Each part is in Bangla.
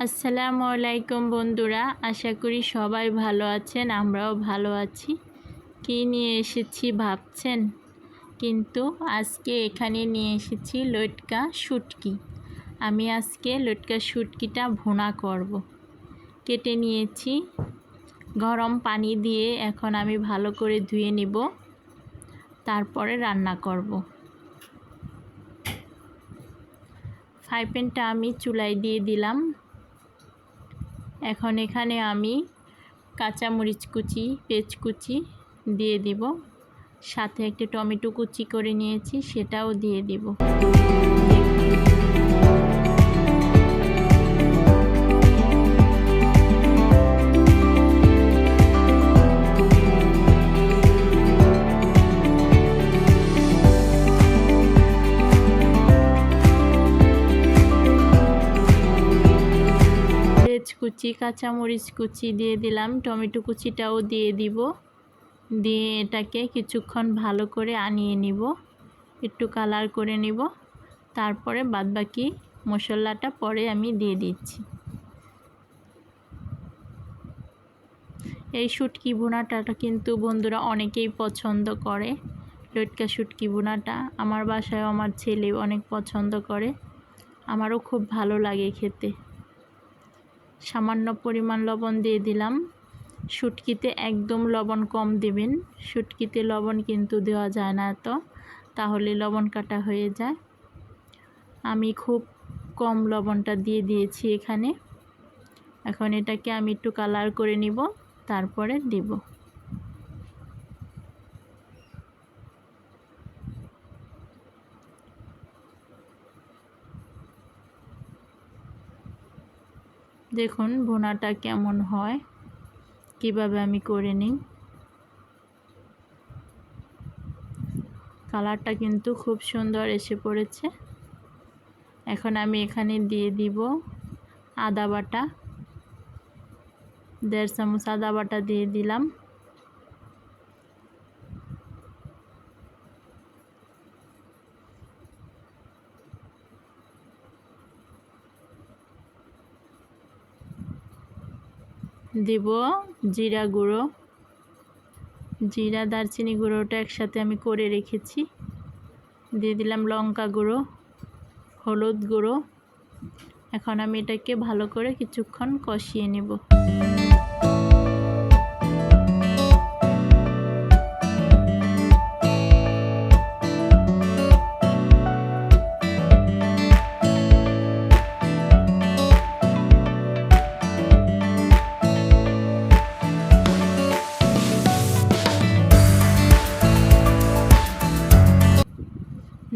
আসসালামু আলাইকুম বন্ধুরা, আশা করি সবাই ভালো আছেন। আমরাও ভালো আছি। কী নিয়ে এসেছি ভাবছেন? কিন্তু আজকে এখানে নিয়ে এসেছি লটকা শুটকি। আমি আজকে লটকা শুটকিটা ভুনা করব। কেটে নিয়েছি গরম পানি দিয়ে, এখন আমি ভালো করে ধুয়ে নিব, তারপরে রান্না করব। ফ্রাই প্যানটা আমি চুলায় দিয়ে দিলাম। এখন এখানে আমি কাঁচামরিচ কুচি, পেঁয়াজ কুচি দিয়ে দিব, সাথে একটা টমেটো কুচি করে নিয়েছি, সেটাও দিয়ে দিব। কুচি, কাঁচামরিচ কুচি দিয়ে দিলাম, টমেটো কুচিটাও দিয়ে দিব। দিয়ে এটাকে কিছুক্ষণ ভালো করে আনিয়ে নিব, একটু কালার করে নিব, তারপরে বাদবাকি মশলাটা পরে আমি দিয়ে দিচ্ছি। এই শুটকি ভুনাটা কিন্তু বন্ধুরা অনেকেই পছন্দ করে। লটকা শুটকি ভুনাটা আমার বাসায় আমার ছেলে অনেক পছন্দ করে, আমারও খুব ভালো লাগে খেতে। সামান্য পরিমাণ লবণ দিয়ে দিলাম। শুটকিতে একদম লবণ কম দেবেন, শুটকিতে লবণ কিন্তু দেওয়া যায় না এত, তাহলে লবণ কাটা হয়ে যায়। আমি খুব কম লবণটা দিয়ে দিয়েছি এখানে। এখন এটাকে আমি একটু কালার করে নিব, তারপরে দেব। দেখুন ভুনাটা কেমন হয়, কিভাবে আমি করে নিই। কালারটা কিন্তু খুব সুন্দর এসে পড়েছে। এখন আমি এখানে দিয়ে দিব আদা বাটা, 1.5 চামচ আদা বাটা দিয়ে দিলাম। দিব জিরা গুঁড়ো, জিরা দারচিনি গুঁড়োটা একসাথে আমি করে রেখেছি। দিয়ে দিলাম লঙ্কা গুঁড়ো, হলুদ গুঁড়ো। এখন আমি এটাকে ভালো করে কিছুক্ষণ কষিয়ে নেব।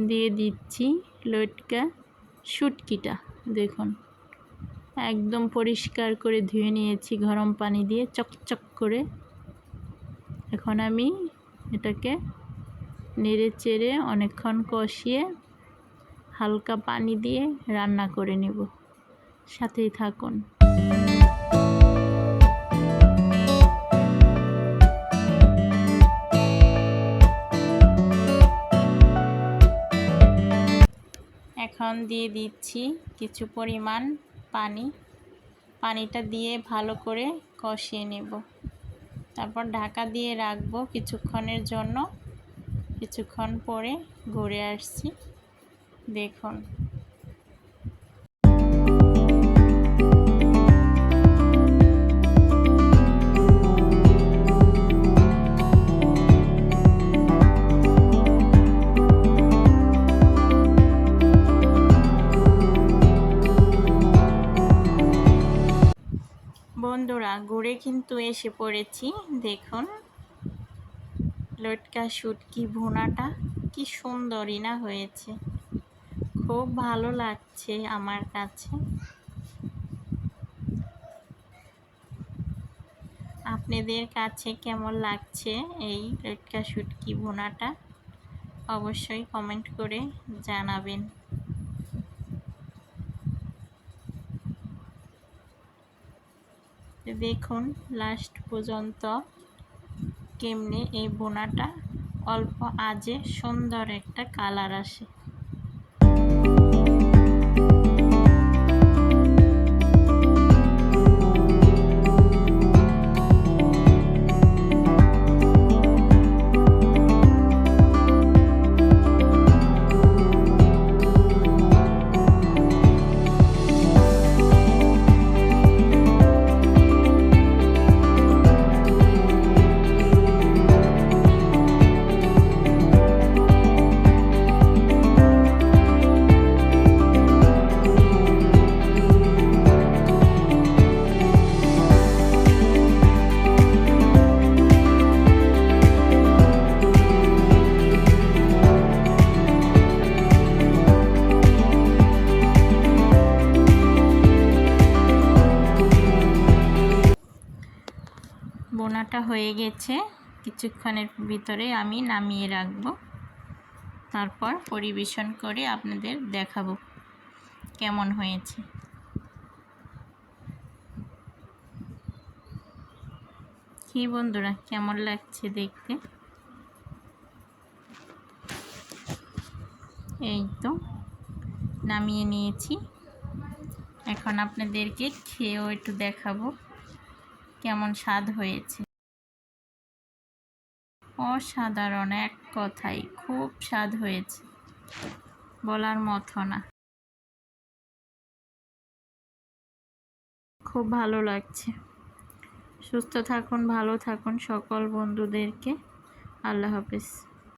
দিয়ে দিচ্ছি লটকা শুটকিটা। দেখুন একদম পরিষ্কার করে ধুয়ে নিয়েছি গরম পানি দিয়ে চকচক করে। এখন আমি এটাকে নেড়ে চেড়ে অনেকক্ষণ কষিয়ে হালকা পানি দিয়ে রান্না করে নেব। সাথেই থাকুন। এখন দিয়ে দিচ্ছি কিছু পরিমাণ পানি। পানিটা দিয়ে ভালো করে কষিয়ে নেব, তারপর ঢাকা দিয়ে রাখবো কিছুক্ষণের জন্য। কিছুক্ষণ পরে ঘুরে আসছি, দেখুন। বন্ধুরা ঘুরে কিন্তু এসে পড়েছি, দেখুন লটকা শুটকি ভুনাটা কি সুন্দরই না হয়েছে, খুব ভালো লাগছে আমার কাছে। আপনাদের কাছে কেমন লাগছে এই লটকা শুটকি ভুনাটা অবশ্যই কমেন্ট করে জানাবেন। দেখুন লাস্ট পর্যন্ত কেমনে এই ভুনাটা অল্প আজে সুন্দর একটা কালার আসে। রান্নাটা হয়ে গেছে, কিছুক্ষণের ভিতরে আমি নামিয়ে রাখব, তারপর পরিবেশন করে আপনাদের দেখাবো কেমন হয়েছে। কি বন্ধুরা, কেমন লাগছে দেখতে? এই তো নামিয়ে নিয়েছি, এখন আপনাদেরকে খেয়েও একটু দেখাবো কেমন স্বাদ হয়েছে। অসাধারণ, এক কথায় খুব স্বাদ হয়েছে, বলার মতো না। খুব ভালো লাগছে। সুস্থ থাকুন, ভালো থাকুন সকল বন্ধুদেরকে। আল্লাহ হাফেজ।